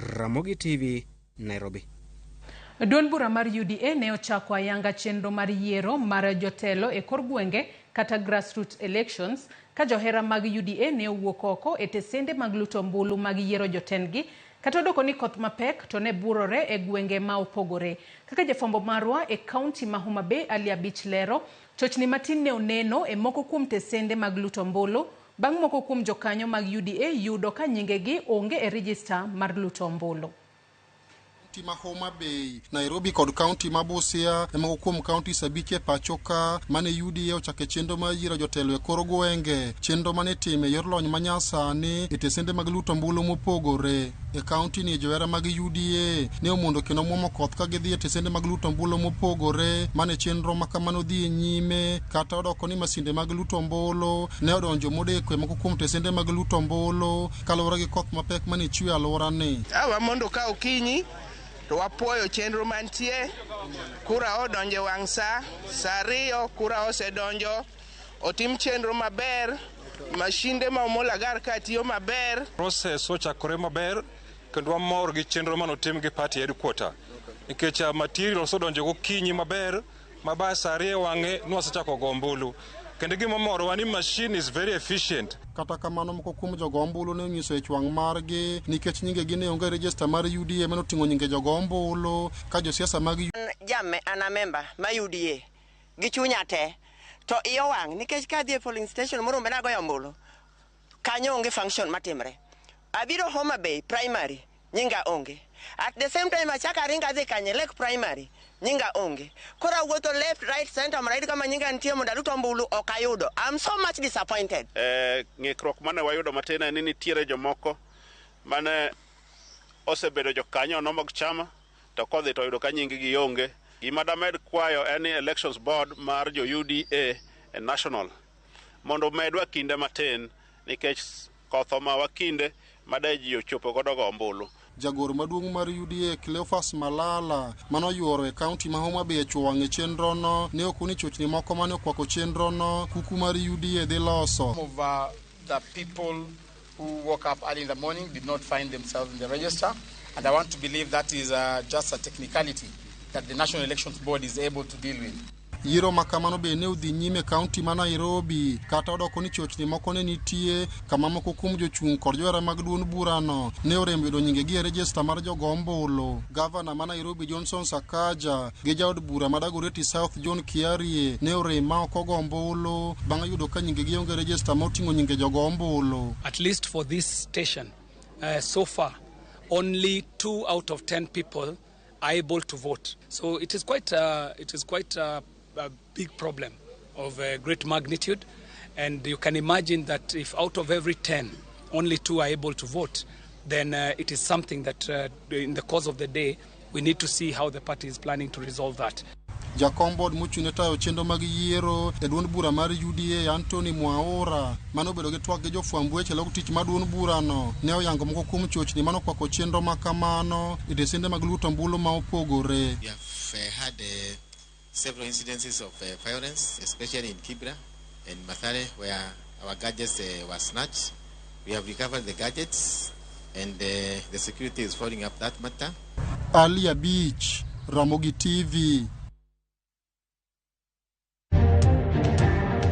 Ramogi TV, Nairobi. Duond bura mar UDA ne ochako ayanga chenro mar yiero mar jotelo e kor gwenge kata grassroots elections ka johera mag UDA ne owuok oko e tesende mag luto mbulu mag yiero jotendgi kata odoko ni koth mapek to ne burore e gwenge ma opogore. Kaka jafwambo marwa e kaunti ma Homa Bay Ali Abich lero, chochni matin ne oneno e moko kuom tesende mag luto mbulu bang' moko kuom jokanyo mag UDA yudo ka nyingegi onge e register mar luto mbulu. Ma Homa Bay, Nairobi kod kaunti ma Busia ema kuom kaunti sabiche pachoka mane UDA ochake chenro ma yiero jotelo e kor gwenge, chenro mane time yor lony manyasani e tesende mag luto mbulu mopogore. E kaunti ni johera mag UDA ne omondo kendo muomo koth ka gidhi e tesende mag luto mbulu mopogore mane chenro makamano dhi nyime kata odoko ni masinde mag luto mbulu ne odonjo modeko e moko kuom tesende mag luto mbulu kaluwore gi koth mapek mane chwe alwora ni. Mondo ka okinyi to wapuoyo chenro mantie, kura odonjo wang' sa ariyo kura osedonjo, otim chenro maber, mashinde ma omolagar ka tiyo maber. Process ochakore maber kendo wamor gi chenro manotim gi party headquarter. Nikech materials odonjo gokinyi maber, mabaya sa ariyo wang'e nwasechako go ombulu. Kendo gimamoro wani machine is very efficient. Kata kamano moko kuom jogo ombulu ne onyiso e chwang' margi nikech nyingegi ne onge register mar UDA mane oting'o nyinge jogo ombulu ka josiasa mag ana member ma UDA gi chunya te to iyo wang' nikech ka dhi e polling station moro mbena goyo ombulu kanyo onge function matimre. Abiro Homa Bay primary nyinga onge. At the same time achaka ringa dhi kanye Lake primary nyinga onge. Kora wuotho left right center right kama nyinga nitie mondo aluto ombulu okayudo. I'm so much disappointed. Ng'ikruok mane wayudo matin en ni nitiere jomoko mane osebedo jokanyo no mag chama to kodhi to yudo ka nyinggi onge. Gima damed kwayo en elections board mar jo UDA national mondo medwa kinde matin nikech kotho ma wakinde madaji ochopo godo go ombulu. Jagoro maduong' mar UDA Cleophas Malala mano yuoro e kaunti ma Homa Bay chwang' e chenro no ne okuni chochni moko mane okwako chenro no kuku mar UDA dhi loso. The people who woke up early in the morning did not find themselves in the register, and I want to believe that is just a technicality that the National Elections Board is able to deal with. Yiero makamano be ne udhi nyime kaunti ma Nairobi kata odoko ni chochni moko ne nitie kama moko kuom jochung' kod johera mag duond burano ne orem yudo nyingegi e register mar jogo ombulu. Gavana ma Nairobi Johnson Sakaja gi jaod bura ma Dagoretti South John Kiarie ne orem ma ok ogo ombulu bang' yudo ka nyingegi onge register ma oting'o nyinge jogo ombulu. At least for this station, so far, only 2 out of 10 people are able to vote. So it is quite a big problem of great magnitude, and you can imagine that if out of every 10 only 2 are able to vote, then it is something that in the course of the day we need to see how the party is planning to resolve that. Jakombod mochune tayo chenro mag yiero e duond bura mar UDA Anthony Mwaura mano bedo gi twak gi jofwamb weche log tich mar duond burano ne oyango moko kuom chochni mano kwako chenro makamano e tesende mag luto mbulu ma opogore. We have had several incidences of violence, especially in Kibra and Mathare, where our gadgets were snatched. We have recovered the gadgets, and the security is following up that matter. Ali Abich, Ramogi TV.